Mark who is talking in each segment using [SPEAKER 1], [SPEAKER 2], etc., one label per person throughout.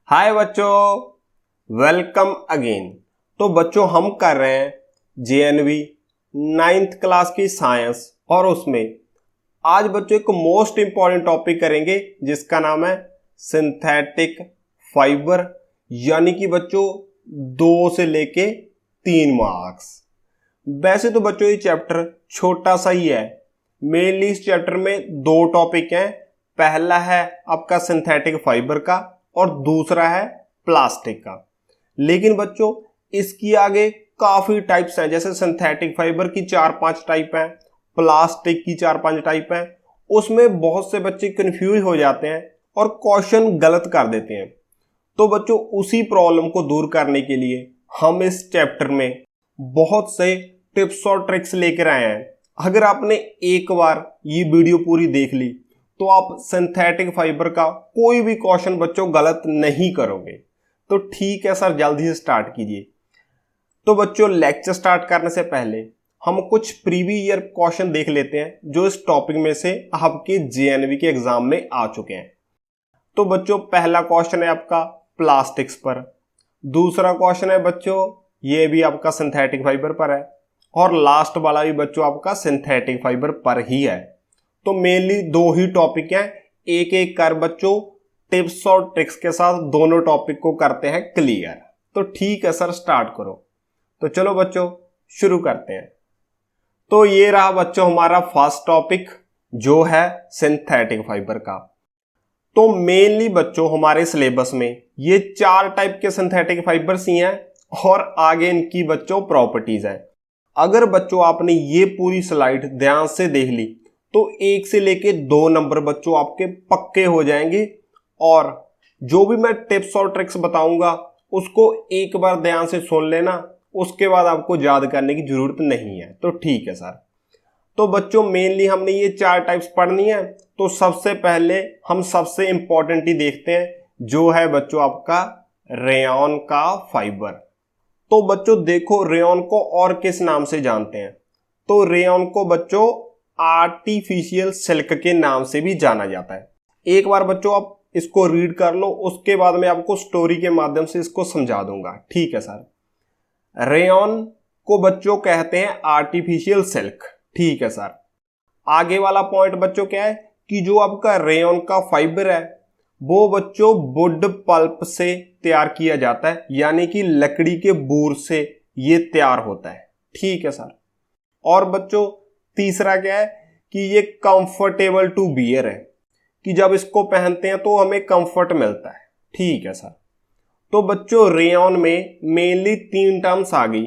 [SPEAKER 1] हाय बच्चों, welcome again. तो बच्चों हम कर रहे हैं जेएनवी 9th क्लास की साइंस और उसमें आज बच्चों एक मोस्ट इंपॉर्टेंट टॉपिक करेंगे जिसका नाम है सिंथेटिक फाइबर, यानी कि बच्चों 2 से लेके 3 मार्क्स। वैसे तो बच्चों ये चैप्टर छोटा सा ही है, मेनली इस चैप्टर में 2 टॉपिक हैं। पहला है आपका सिंथेटिक फाइबर का और दूसरा है प्लास्टिक का। लेकिन बच्चों इसकी आगे काफी टाइप्स हैं, जैसे सिंथेटिक फाइबर की 4-5 टाइप हैं, प्लास्टिक की 4-5 टाइप हैं। उसमें बहुत से बच्चे कंफ्यूज हो जाते हैं और क्वेश्चन गलत कर देते हैं। तो बच्चों उसी प्रॉब्लम को दूर करने के लिए हम इस चैप्टर में बहुत से टिप्स और ट्रिक्स लेकर आए हैं। अगर आपने एक बार ये वीडियो पूरी देख ली तो आप सिंथेटिक फाइबर का कोई भी क्वेश्चन बच्चों गलत नहीं करोगे। तो ठीक है सर, जल्दी से स्टार्ट कीजिए। तो बच्चों लेक्चर स्टार्ट करने से पहले हम कुछ प्रीवियस ईयर क्वेश्चन देख लेते हैं जो इस टॉपिक में से आपके जेएनवी के एग्जाम में आ चुके हैं। तो बच्चों पहला क्वेश्चन है आपका प्लास्टिक्स पर, दूसरा क्वेश्चन है बच्चों ये भी आपका सिंथेटिक फाइबर पर है, और लास्ट वाला भी बच्चों आपका सिंथेटिक फाइबर पर ही है। तो मेनली 2 ही टॉपिक हैं, एक एक कर बच्चों टिप्स और ट्रिक्स के साथ दोनों टॉपिक को करते हैं क्लियर। तो ठीक है सर, स्टार्ट करो। तो चलो बच्चों शुरू करते हैं। तो ये रहा बच्चों हमारा फर्स्ट टॉपिक जो है सिंथेटिक फाइबर का। तो मेनली बच्चों हमारे सिलेबस में ये 4 टाइप के सिंथेटिक फाइबर्स ही हैं और आगे इनकी बच्चों प्रॉपर्टीज हैं। अगर बच्चों आपने ये पूरी स्लाइड ध्यान से देख ली तो 1 से लेके 2 नंबर बच्चों आपके पक्के हो जाएंगे, और जो भी मैं टिप्स और ट्रिक्स बताऊंगा उसको एक बार ध्यान से सुन लेना, उसके बाद आपको याद करने की जरूरत नहीं है। तो ठीक है सर। तो बच्चों मेनली हमने ये 4 टाइप्स पढ़नी है। तो सबसे पहले हम सबसे इंपॉर्टेंट ही देखते हैं जो है बच्चों आपका रेयॉन का फाइबर। तो बच्चों देखो रेयॉन को और किस नाम से जानते हैं? तो रेयॉन को बच्चों आर्टिफिशियल सिल्क के नाम से भी जाना जाता है। एक बार बच्चों आप इसको रीड कर लो, उसके बाद मैं आपको स्टोरी के माध्यम से इसको समझा दूंगा। ठीक है सर। रेयॉन को बच्चों कहते हैं आर्टिफिशियल सिल्क। ठीक है सर। आगे वाला पॉइंट बच्चों क्या है कि जो आपका रेयॉन का फाइबर है वो बच्चों वुड पल्प से तैयार किया जाता है, यानी कि लकड़ी के बूर से ये तैयार होता है। ठीक है सर। और बच्चों तीसरा क्या है कि ये कंफर्टेबल टू बियर है, कि जब इसको पहनते हैं तो हमें कंफर्ट मिलता है। ठीक है सर। तो बच्चों रेयॉन में मेनली 3 टर्म्स आ गई।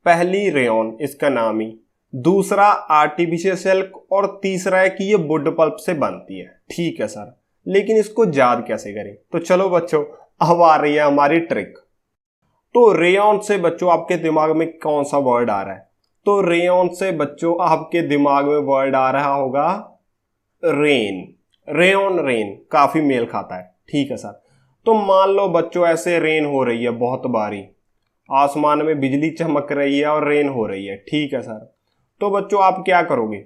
[SPEAKER 1] पहली रेयॉन इसका नाम ही, दूसरा आर्टिफिशियल सिल्क, और तीसरा है कि ये वुड पल्प से बनती है। ठीक है सर। लेकिन इसको याद कैसे करें? तो चलो बच्चों अब आ रही है हमारी ट्रिक। तो रेयॉन से बच्चों आपके दिमाग में कौन सा वर्ड आ रहा है? तो रेयॉन से बच्चों आपके दिमाग में वर्ड आ रहा होगा रेन। रेयॉन रेन काफी मेल खाता है। ठीक है सर। तो मान लो बच्चों ऐसे रेन हो रही है, बहुत बारी आसमान में बिजली चमक रही है और रेन हो रही है। ठीक है सर। तो बच्चों आप क्या करोगे?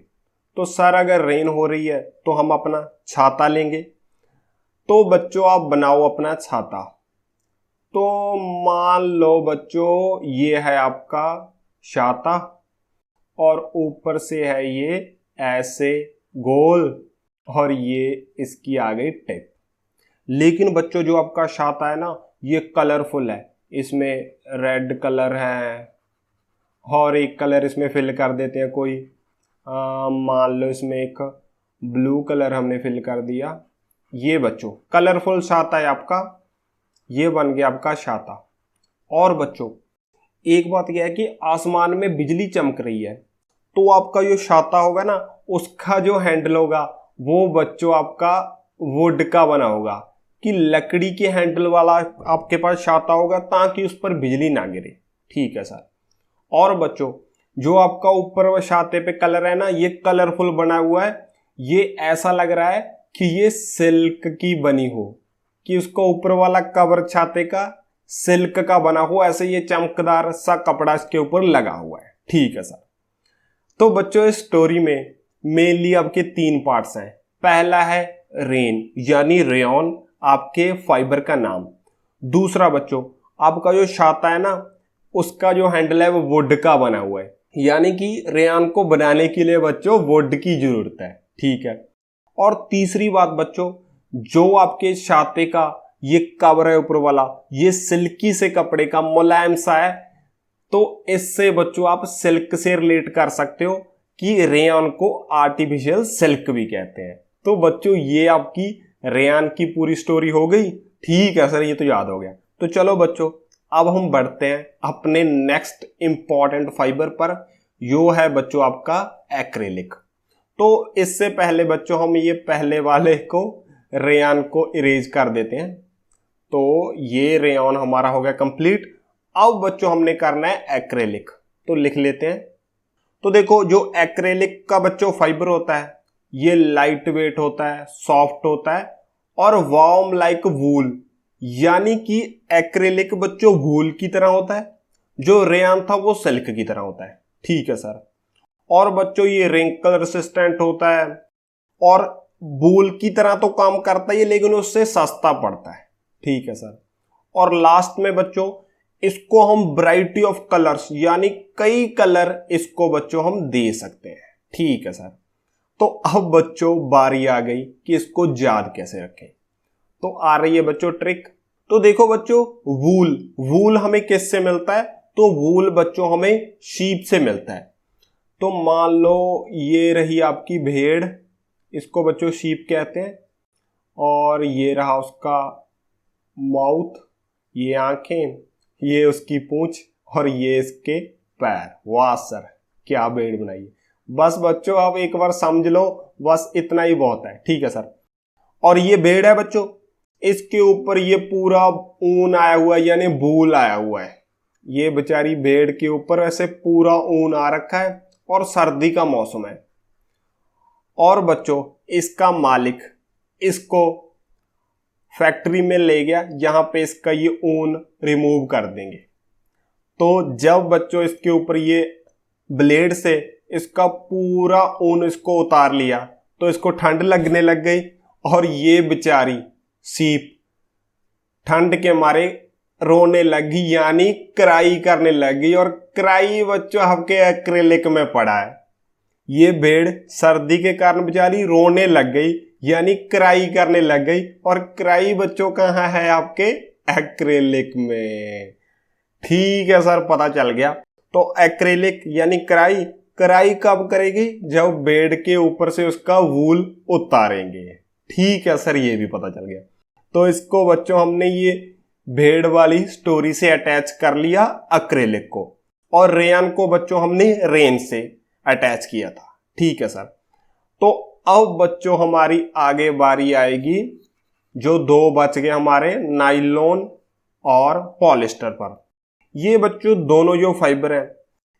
[SPEAKER 1] तो सर अगर रेन हो रही है तो हम अपना छाता लेंगे। तो बच्चों आप बनाओ अपना छाता। तो मान लो बच्चों ये है आपका छाता और ऊपर से है ये ऐसे गोल, और ये इसकी आ गई टिप। लेकिन बच्चों जो आपका छाता है ना ये कलरफुल है, इसमें रेड कलर है और एक कलर इसमें फिल कर देते हैं कोई, मान लो इसमें एक ब्लू कलर हमने फिल कर दिया। ये बच्चों कलरफुल छाता है आपका, ये बन गया आपका छाता। और बच्चों एक बात यह है कि आसमान में बिजली चमक रही है तो आपका जो छाता होगा ना उसका जो हैंडल होगा वो बच्चों आपका वुड का बना होगा, कि लकड़ी के हैंडल वाला आपके पास छाता होगा ताकि उस पर बिजली ना गिरे। ठीक है सर। और बच्चों जो आपका ऊपर छाते पे कलर है ना ये कलरफुल बना हुआ है, ये ऐसा लग रहा है कि ये सिल्क की बनी हो, कि उसका ऊपर वाला कवर छाते का सिल्क का बना हो, ऐसे ये चमकदार सा कपड़ा इसके ऊपर लगा हुआ है। ठीक है सर। तो बच्चों इस स्टोरी में मेनली आपके 3 पार्ट्स हैं। पहला है रेन यानी रेयॉन आपके फाइबर का नाम, दूसरा बच्चों, आपका जो छाता है ना, उसका जो हैंडल है वो वुड का बना हुआ है, यानी कि रेयान को बनाने के लिए बच्चों वुड की जरूरत है। ठीक है। और तीसरी बात बच्चों, जो आपके छाते का ये कवर है ऊपर वाला, ये सिल्की से कपड़े का मुलायम सा है, तो इससे बच्चों आप सिल्क से रिलेट कर सकते हो कि रेयान को आर्टिफिशियल सिल्क भी कहते हैं। तो बच्चों ये आपकी रेयान की पूरी स्टोरी हो गई। ठीक है सर, ये तो याद हो गया। तो चलो बच्चों, अब हम बढ़ते हैं अपने नेक्स्ट इंपॉर्टेंट फाइबर पर, जो है बच्चों आपका एक्रेलिक। तो इससे पहले बच्चों हम ये पहले वाले को रेयान को इरेज कर देते हैं। तो ये रेयन हमारा हो गया कंप्लीट। अब बच्चों हमने करना है एक्रेलिक, तो लिख लेते हैं। तो देखो, जो एक्रेलिक का बच्चों फाइबर होता है, ये लाइट वेट होता है, सॉफ्ट होता है और वार्म लाइक वूल, यानी कि एक्रेलिक बच्चों वूल की तरह होता है, जो रेयान था वो सिल्क की तरह होता है। ठीक है सर। और बच्चों ये रिंकल रेसिस्टेंट होता है और वूल की तरह तो काम करता है लेकिन उससे सस्ता पड़ता है। ठीक है सर। और लास्ट में बच्चों, इसको हम वैरायटी ऑफ कलर्स, यानी कई कलर इसको बच्चों हम दे सकते हैं। ठीक है सर। तो अब बच्चों बारी आ गई कि इसको याद कैसे रखें। तो आ रही है बच्चों ट्रिक। तो देखो बच्चों, वूल हमें किससे मिलता है? तो वूल बच्चों हमें शीप से मिलता है। तो मान लो ये रही आपकी भेड़, इसको बच्चों शीप कहते हैं, और ये रहा उसका माउथ, ये आंखें, ये उसकी पूंछ और ये इसके पैर। वाह सर, क्या भेड़ बनाई है। बस बच्चों अब एक बार समझ लो, बस इतना ही बहुत है। ठीक है सर। और ये भेड़ है बच्चों, इसके ऊपर ये पूरा ऊन आया हुआ है, यानी वूल आया हुआ है। ये बेचारी भेड़ के ऊपर ऐसे पूरा ऊन आ रखा है और सर्दी का मौसम है। और बच्चों इसका मालिक इसको फैक्ट्री में ले गया, जहां पे इसका ये ऊन रिमूव कर देंगे। तो जब बच्चों इसके ऊपर ये ब्लेड से इसका पूरा ऊन इसको उतार लिया, तो इसको ठंड लगने लग गई और ये बेचारी सीप ठंड के मारे रोने लगी, यानी क्राई करने लगी। और क्राई बच्चों आपके एक्रेलिक में पड़ा है। ये भेड़ सर्दी के कारण बेचारी रोने लग गई, यानी क्राई करने लग गई। और क्राई बच्चों कहाँ है? आपके एक्रेलिक में। ठीक है सर, पता चल गया। तो एक्रेलिक यानी क्राई, क्राई कब करेगी? जब भेड़ के ऊपर से उसका वूल उतारेंगे। ठीक है सर, ये भी पता चल गया। तो इसको बच्चों हमने ये भेड़ वाली स्टोरी से अटैच कर लिया एक्रेलिक को, और रेयान को बच्चों हमने रेन से अटैच किया था। ठीक है सर। तो अब बच्चों हमारी आगे बारी आएगी, जो दो बच गए हमारे, नाइलॉन और पॉलिस्टर पर। ये बच्चों दोनों जो फाइबर है,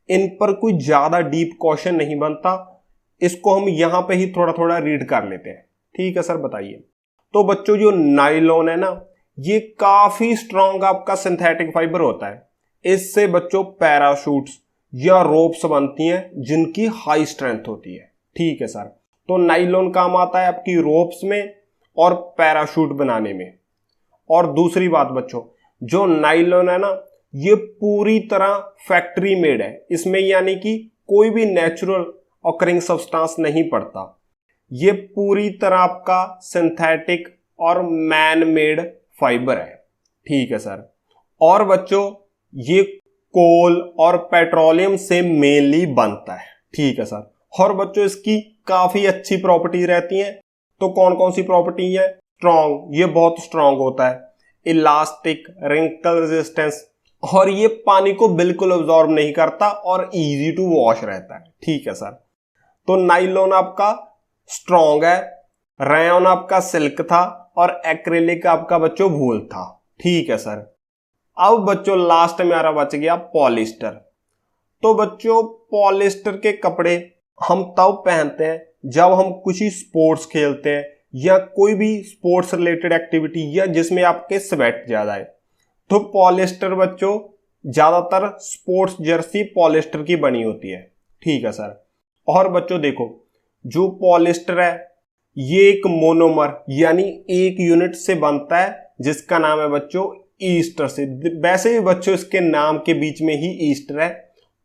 [SPEAKER 1] इन पर कोई ज्यादा डीप क्वेश्चन नहीं बनता, इसको हम यहां पे ही थोड़ा थोड़ा रीड कर लेते हैं। ठीक है सर, बताइए। तो बच्चों जो नाइलॉन है ना, ये काफी स्ट्रॉन्ग आपका सिंथेटिक फाइबर होता है। इससे बच्चों पैराशूट्स या रोप्स बनती हैं जिनकी हाई स्ट्रेंथ होती है। ठीक है सर। तो नाइलॉन काम आता है आपकी रोप्स में और पैराशूट बनाने में। और दूसरी बात बच्चों, जो नाइलॉन है ना, ये पूरी तरह फैक्ट्री मेड है, इसमें यानी कि कोई भी नेचुरल ऑकरिंग सब्सटेंस नहीं पड़ता। ये पूरी तरह आपका सिंथेटिक और मैन मेड फाइबर है। ठीक है सर। और बच्चों ये कोल और पेट्रोलियम से मेनली बनता है। ठीक है सर। और बच्चों इसकी काफी अच्छी प्रॉपर्टी रहती हैं। तो कौन कौन सी प्रॉपर्टी है? स्ट्रॉन्ग, ये बहुत स्ट्रॉन्ग होता है, इलास्टिक, रिंकल रेजिस्टेंस, और ये पानी को बिल्कुल अब्जॉर्ब नहीं करता और इजी टू वॉश रहता है। ठीक है सर। तो नाइलॉन आपका स्ट्रॉन्ग है, रेयन आपका सिल्क था और एक्रेलिक आपका बच्चों वूल था। ठीक है सर। अब बच्चों लास्ट में हमारा बच गया पॉलिस्टर। तो बच्चों पॉलिस्टर के कपड़े हम तब पहनते हैं जब हम कुछ ही स्पोर्ट्स खेलते हैं या कोई भी स्पोर्ट्स रिलेटेड एक्टिविटी या जिसमें आपके स्वेट ज्यादा है। तो पॉलिस्टर बच्चों ज्यादातर स्पोर्ट्स जर्सी पॉलिस्टर की बनी होती है। ठीक है सर। और बच्चों देखो, जो पॉलिस्टर है ये एक मोनोमर यानी एक यूनिट से बनता है, जिसका नाम है बच्चों ईस्टर से। वैसे भी बच्चों इसके नाम के बीच में ही ईस्टर है।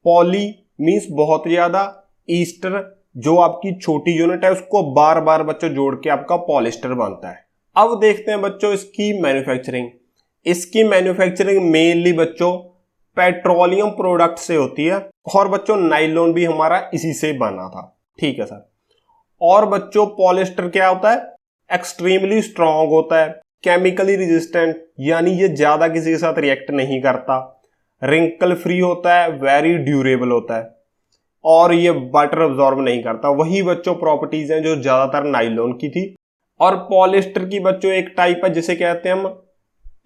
[SPEAKER 1] पॉली मीन्स बहुत ज्यादा, ईस्टर जो आपकी छोटी यूनिट है उसको बार बार बच्चों जोड़ के आपका पॉलिस्टर बनता है। अब देखते हैं बच्चों इसकी मैन्युफैक्चरिंग। इसकी मैन्युफैक्चरिंग मेनली बच्चों पेट्रोलियम प्रोडक्ट से होती है, और बच्चों नाइलॉन भी हमारा इसी से बना था। ठीक है सर। और बच्चों पॉलिस्टर क्या होता है, एक्सट्रीमली स्ट्रांग होता है, केमिकली रेजिस्टेंट, यानी ये ज्यादा किसी के साथ रिएक्ट नहीं करता, रिंकल फ्री होता है, वेरी ड्यूरेबल होता है, और ये वाटर अब्जॉर्ब नहीं करता। वही बच्चों प्रॉपर्टीज हैं जो ज्यादातर नाइलॉन की थी। और पॉलिस्टर की बच्चों एक टाइप है जिसे कहते हैं हम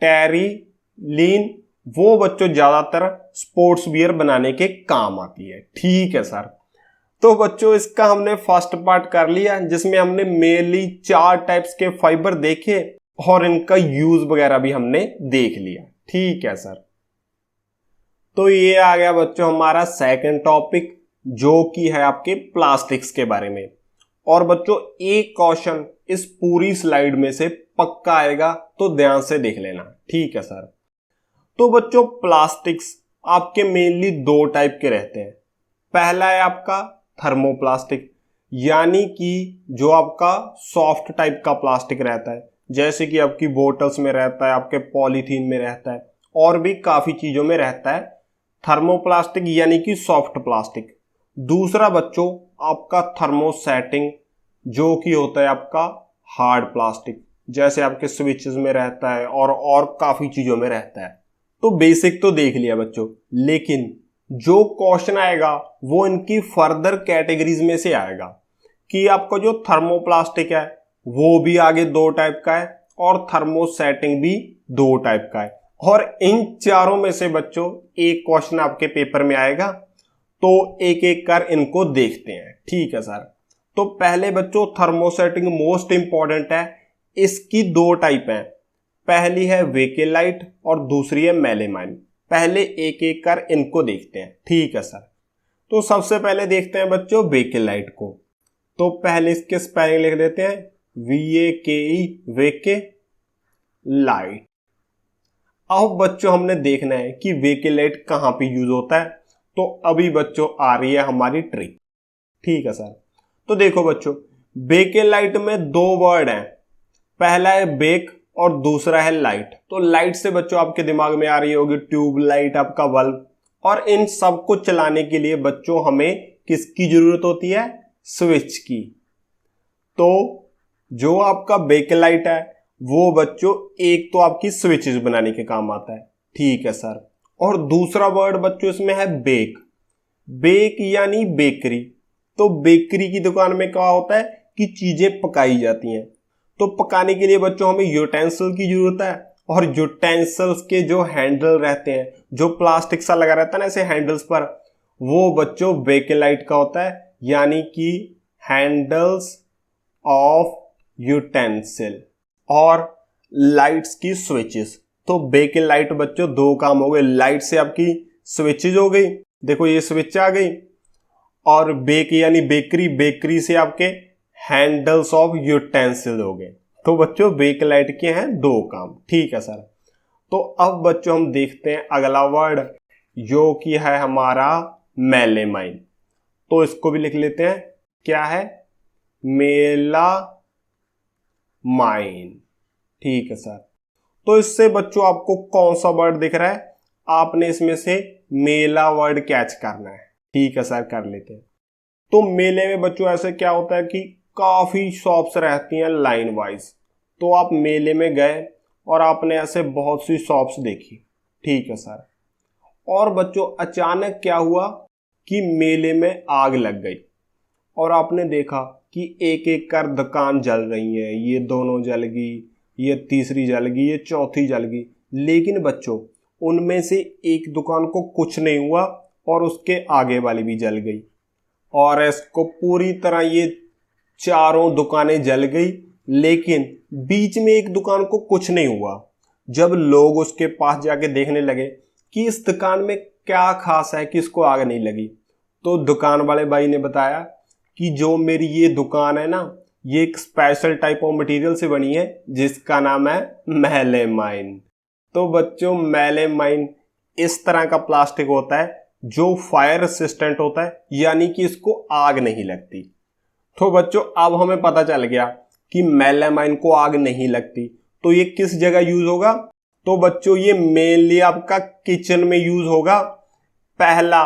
[SPEAKER 1] टेरिलीन, वो बच्चों ज्यादातर स्पोर्ट्स वियर बनाने के काम आती है। ठीक है सर। तो बच्चों इसका हमने फर्स्ट पार्ट कर लिया जिसमें हमने मेनली 4 टाइप्स के फाइबर देखे और इनका यूज वगैरह भी हमने देख लिया। ठीक है सर। तो ये आ गया बच्चों हमारा सेकंड टॉपिक जो कि है आपके प्लास्टिक्स के बारे में। और बच्चों एक क्वेश्चन इस पूरी स्लाइड में से पक्का आएगा तो ध्यान से देख लेना। ठीक है सर। तो बच्चों प्लास्टिक्स आपके मेनली 2 टाइप के रहते हैं। पहला है आपका थर्मोप्लास्टिक, यानी कि जो आपका सॉफ्ट टाइप का प्लास्टिक रहता है, जैसे कि आपकी बोतल्स में रहता है, आपके पॉलीथीन में रहता है, और भी काफी चीजों में रहता है थर्मोप्लास्टिक, यानी कि सॉफ्ट प्लास्टिक। दूसरा बच्चों आपका थर्मोसेटिंग, जो कि होता है आपका हार्ड प्लास्टिक, जैसे आपके स्विचेस में रहता है और काफी चीजों में रहता है। तो बेसिक तो देख लिया बच्चों, लेकिन जो क्वेश्चन आएगा वो इनकी फर्दर कैटेगरीज में से आएगा कि आपका जो थर्मोप्लास्टिक है वो भी आगे 2 टाइप का है और थर्मोसेटिंग भी 2 टाइप का है। और इन चारों में से बच्चों एक क्वेश्चन आपके पेपर में आएगा, तो एक एक कर इनको देखते हैं। ठीक है सर। तो पहले बच्चों थर्मोसेटिंग मोस्ट इंपॉर्टेंट है। इसकी 2 टाइप है, पहली है वेकेलाइट और दूसरी है मेलेमाइन। पहले एक एक कर इनको देखते हैं। ठीक है सर। तो सबसे पहले देखते हैं बच्चों वेकेलाइट को। तो पहले इसके स्पेलिंग लिख देते हैं, VAKE, वेके लाइट। अब बच्चों हमने देखना है कि वेकेलाइट कहां पे यूज होता है। तो अभी बच्चों आ रही है हमारी ट्रिक। ठीक है सर। तो देखो बच्चों बेकेलाइट में 2 वर्ड हैं, पहला है बेक और दूसरा है लाइट। तो लाइट से बच्चों आपके दिमाग में आ रही होगी ट्यूब लाइट, आपका बल्ब। और इन सब को चलाने के लिए बच्चों हमें किसकी जरूरत होती है, स्विच की। तो जो आपका बेकेलाइट है वो बच्चों एक तो आपकी स्विचेस बनाने के काम आता है। ठीक है सर। और दूसरा वर्ड बच्चों इसमें है बेक। बेक यानी बेकरी। तो बेकरी की दुकान में क्या होता है कि चीजें पकाई जाती हैं। तो पकाने के लिए बच्चों हमें यूटेंसिल की जरूरत है, और यूटेंसिल्स के जो हैंडल रहते हैं, जो प्लास्टिक सा लगा रहता है ना ऐसे हैंडल्स पर, वो बच्चों बेकेलाइट का होता है, यानी कि हैंडल्स ऑफ यूटेंसिल। और लाइट्स की स्विचेस। तो बेकेलाइट बच्चों 2 काम हो गए, लाइट से आपकी स्विचेज हो गई, देखो ये स्विच आ गई, और बेक यानी बेकरी, बेकरी से आपके हैंडल्स ऑफ यूटेंसिल हो गए। तो बच्चों बेकेलाइट के हैं 2 काम। ठीक है सर। तो अब बच्चों हम देखते हैं अगला वर्ड जो कि है हमारा मेलेमाइन। तो इसको भी लिख लेते हैं, क्या है, मेलामाइन। ठीक है सर। तो इससे बच्चों आपको कौन सा वर्ड दिख रहा है, आपने इसमें से मेला वर्ड कैच करना है। ठीक है सर, कर लेते हैं। तो मेले में बच्चों ऐसे क्या होता है कि काफी शॉप्स रहती हैं लाइन वाइज। तो आप मेले में गए और आपने ऐसे बहुत सी शॉप्स देखी। ठीक है सर। और बच्चों अचानक क्या हुआ कि मेले में आग लग गई, और आपने देखा कि एक एक कर दुकान जल रही है, ये दोनों जल गई, ये तीसरी जल गई, ये चौथी जल गई। लेकिन बच्चों उनमें से एक दुकान को कुछ नहीं हुआ और उसके आगे वाली भी जल गई, और इसको पूरी तरह ये चारों दुकानें जल गई, लेकिन बीच में एक दुकान को कुछ नहीं हुआ। जब लोग उसके पास जाके देखने लगे कि इस दुकान में क्या खास है कि इसको आग नहीं लगी, तो दुकान वाले भाई ने बताया कि जो मेरी ये दुकान है ना, ये एक स्पेशल टाइप ऑफ मटेरियल से बनी है जिसका नाम है मेलेमाइन। तो बच्चों मेलामाइन इस तरह का प्लास्टिक होता है जो फायर रेसिस्टेंट होता है, यानी कि इसको आग नहीं लगती। तो बच्चों अब हमें पता चल गया कि मेलामाइन को आग नहीं लगती, तो ये किस जगह यूज होगा? तो बच्चों ये मेनली आपका किचन में यूज होगा। पहला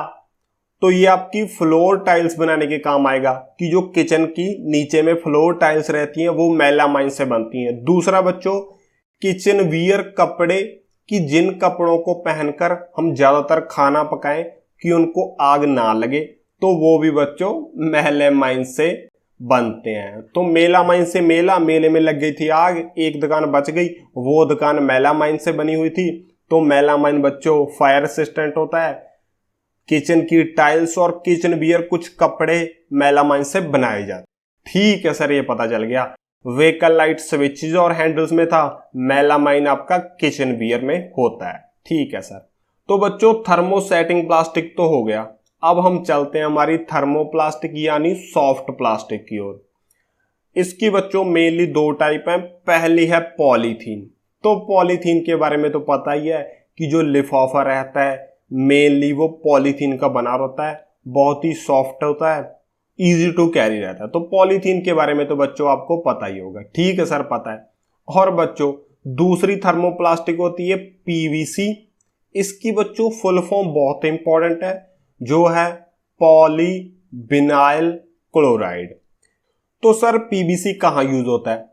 [SPEAKER 1] तो ये आपकी फ्लोर टाइल्स बनाने के काम आएगा कि जो किचन की नीचे में फ्लोर टाइल्स रहती हैं वो मेलामाइन से बनती हैं। दूसरा बच्चों किचन वियर कपड़े कि जिन कपड़ों को पहनकर हम ज्यादातर खाना पकाएं कि उनको आग ना लगे, तो वो भी बच्चों मेलामाइन से बनते हैं। तो मेलामाइन से मेले में लग गई थी आग, एक दुकान बच गई, वो दुकान मेलामाइन से बनी हुई थी। तो मेलामाइन बच्चों फायर रेसिस्टेंट होता है। किचन की टाइल्स और किचन वियर कुछ कपड़े मेलामाइन से बनाए जाते। ठीक है सर, ये पता चल गया। व्हीकल लाइट स्विचेस और हैंडल्स में था, मेलामाइन आपका किचन वियर में होता है। ठीक है सर। तो बच्चों थर्मोसेटिंग प्लास्टिक तो हो गया, अब हम चलते हैं हमारी थर्मोप्लास्टिक यानी सॉफ्ट प्लास्टिक की ओर। इसकी बच्चों मेनली दो टाइप हैं। पहली है पॉलीथीन। तो पॉलीथीन के बारे में तो पता ही है कि जो लिफाफा रहता है मेनली वो पॉलीथीन का बना होता है, बहुत ही सॉफ्ट होता है, इजी टू कैरी रहता है। तो पॉलीथीन के बारे में तो बच्चों आपको पता ही होगा। ठीक है सर, पता है। और बच्चों दूसरी थर्मोप्लास्टिक होती है पीवीसी। इसकी बच्चों फुल फॉर्म बहुत इंपॉर्टेंट है, जो है पॉली विनाइल क्लोराइड। तो सर पीवीसी कहाँ यूज होता है?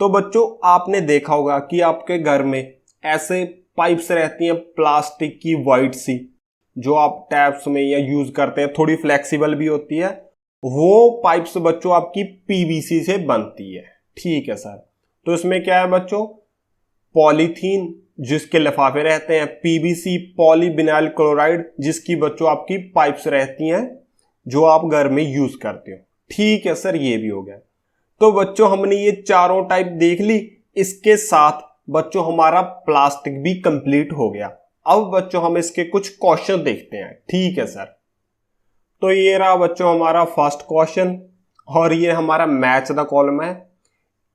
[SPEAKER 1] तो बच्चों आपने देखा होगा कि आपके घर में ऐसे पाइप्स रहती हैं प्लास्टिक की वाइट सी, जो आप टैप्स में या यूज करते हैं, थोड़ी फ्लेक्सिबल भी होती है। वो पाइप्स बच्चों आपकी पीवीसी से बनती है। ठीक है सर। तो इसमें क्या है बच्चों? पॉलीथीन जिसके लिफाफे रहते हैं, पीवीसी पॉलीविनाइल क्लोराइड जिसकी बच्चों आपकी पाइप्स रहती हैं जो आप घर में यूज करते हो। ठीक है सर, ये भी हो गया। तो बच्चों हमने ये चारों टाइप देख ली, इसके साथ बच्चों हमारा प्लास्टिक भी कंप्लीट हो गया। अब बच्चों हम इसके कुछ क्वेश्चन देखते हैं। ठीक है सर। तो ये रहा बच्चों हमारा फर्स्ट क्वेश्चन, और ये हमारा मैच द कॉलम है।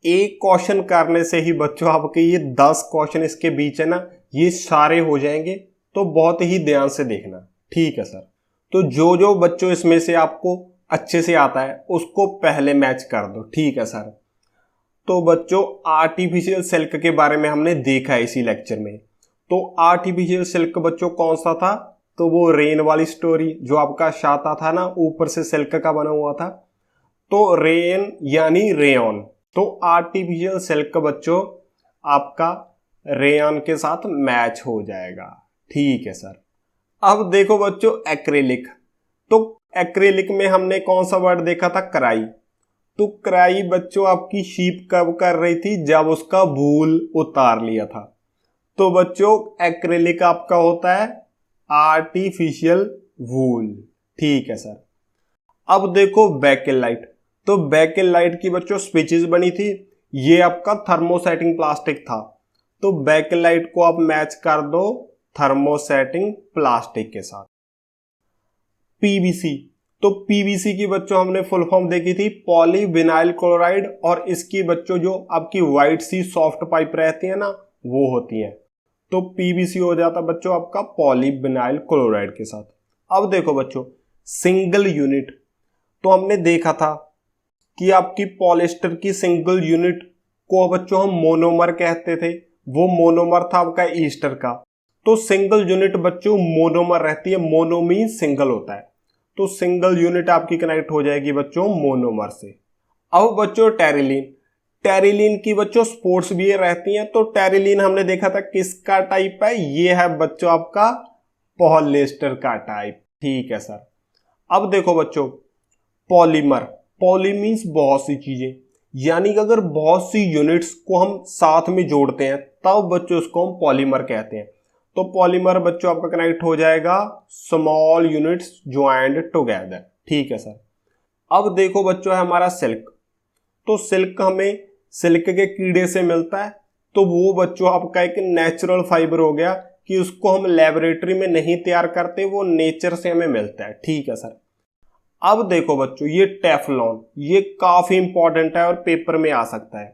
[SPEAKER 1] एक क्वेश्चन करने से ही बच्चों आपके ये 10 क्वेश्चन इसके बीच है ना, ये सारे हो जाएंगे। तो बहुत ही ध्यान से देखना। ठीक है सर। तो जो जो बच्चों इसमें से आपको अच्छे से आता है उसको पहले मैच कर दो। ठीक है सर। तो बच्चों आर्टिफिशियल सिल्क के बारे में हमने देखा है इसी लेक्चर में। तो आर्टिफिशियल सिल्क बच्चों कौन सा था? तो वो रेन वाली स्टोरी, जो आपका छाता था ना ऊपर से सिल्क का बना हुआ था, तो रेन यानी रेयन। तो आर्टिफिशियल सिल्क बच्चों आपका रेयन के साथ मैच हो जाएगा। ठीक है सर। अब देखो बच्चों एक्रेलिक। तो एक्रेलिक में हमने कौन सा वर्ड देखा था? क्राई। तो क्राई बच्चों आपकी शीप कब कर रही थी? जब उसका वूल उतार लिया था। तो बच्चों एक्रेलिक आपका होता है आर्टिफिशियल वूल। ठीक है सर। अब देखो बैकेल लाइट। तो बैकेल लाइट की बच्चों स्पीचेस बनी थी, ये आपका थर्मोसेटिंग प्लास्टिक था। तो बैकेल लाइट को आप मैच कर दो थर्मोसेटिंग प्लास्टिक के साथ। पीवीसी। तो पीवीसी की बच्चों हमने फुल फॉर्म देखी थी पॉलीविनाइल क्लोराइड, और इसकी बच्चों जो आपकी व्हाइट सी सॉफ्ट पाइप रहती है ना वो होती है। तो पीवीसी हो जाता बच्चों आपका पॉलीविनाइल क्लोराइड के साथ। अब देखो बच्चों सिंगल यूनिट। तो हमने देखा था कि आपकी पॉलिस्टर की सिंगल यूनिट को बच्चों हम मोनोमर कहते थे, वो मोनोमर था आपका ईस्टर का। तो सिंगल यूनिट बच्चों मोनोमर रहती है, मोनो मीन सिंगल होता है। तो सिंगल यूनिट आपकी कनेक्ट हो जाएगी बच्चों मोनोमर से। अब बच्चों टेरिलीन। टेरिलीन की बच्चों स्पोर्ट्स भी रहती हैं। तो टेरिलीन हमने देखा था किसका टाइप है? ये है बच्चों आपका पॉलिएस्टर का टाइप। ठीक है सर। अब देखो बच्चों पॉलीमर। पॉली मीन्स बहुत सी चीजें, यानी कि अगर बहुत सी यूनिट्स को हम साथ में जोड़ते हैं तब बच्चों उसको हम पॉलीमर कहते हैं। तो पॉलीमर बच्चों आपका कनेक्ट हो जाएगा स्मॉल यूनिट्स ज्वाइंड टुगेदर। ठीक है सर। अब देखो बच्चों है हमारा सिल्क। तो सिल्क हमें सिल्क के कीड़े से मिलता है। तो वो बच्चों आपका एक नेचुरल फाइबर हो गया कि उसको हम लेबोरेटरी में नहीं तैयार करते, वो नेचर से हमें मिलता है। ठीक है सर। अब देखो बच्चों ये टेफलॉन, ये काफी इंपॉर्टेंट है और पेपर में आ सकता है।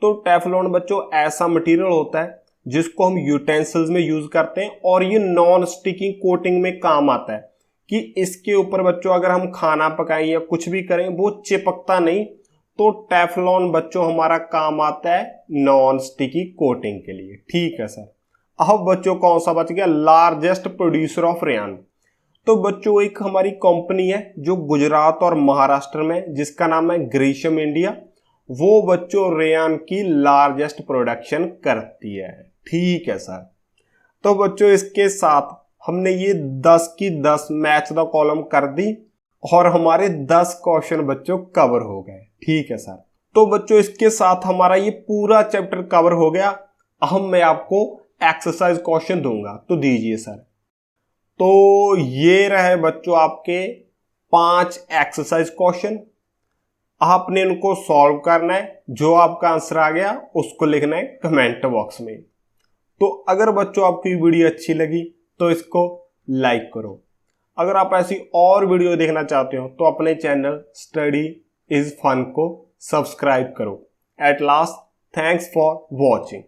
[SPEAKER 1] तो टेफलॉन बच्चों ऐसा मटेरियल होता है जिसको हम यूटेंसिल्स में यूज करते हैं, और ये नॉन स्टिकिंग कोटिंग में काम आता है कि इसके ऊपर बच्चों अगर हम खाना पकाएं या कुछ भी करें वो चिपकता नहीं। तो टेफ्लॉन बच्चों हमारा काम आता है नॉन स्टिकी कोटिंग के लिए। ठीक है सर। अब बच्चों कौन सा बच गया, लार्जेस्ट प्रोड्यूसर ऑफ रेयान। तो बच्चों एक हमारी कंपनी है जो गुजरात और महाराष्ट्र में, जिसका नाम है ग्रीशम इंडिया, वो बच्चों रेयान की लार्जेस्ट प्रोडक्शन करती है। ठीक है सर। तो बच्चों इसके साथ हमने ये 10 की 10 मैच द कॉलम कर दी और हमारे 10 क्वेश्चन बच्चों कवर हो गए। ठीक है सर। तो बच्चों इसके साथ हमारा ये पूरा चैप्टर कवर हो गया। अब मैं आपको एक्सरसाइज क्वेश्चन दूंगा, तो दीजिए सर। तो ये रहे बच्चों आपके 5 एक्सरसाइज क्वेश्चन। आपने इनको सॉल्व करना है, जो आपका आंसर आ गया उसको लिखना है कमेंट बॉक्स में। तो अगर बच्चों आपकी वीडियो अच्छी लगी तो इसको लाइक करो। अगर आप ऐसी और वीडियो देखना चाहते हो तो अपने चैनल स्टडी इज फन को सब्सक्राइब करो। At last, thanks for watching.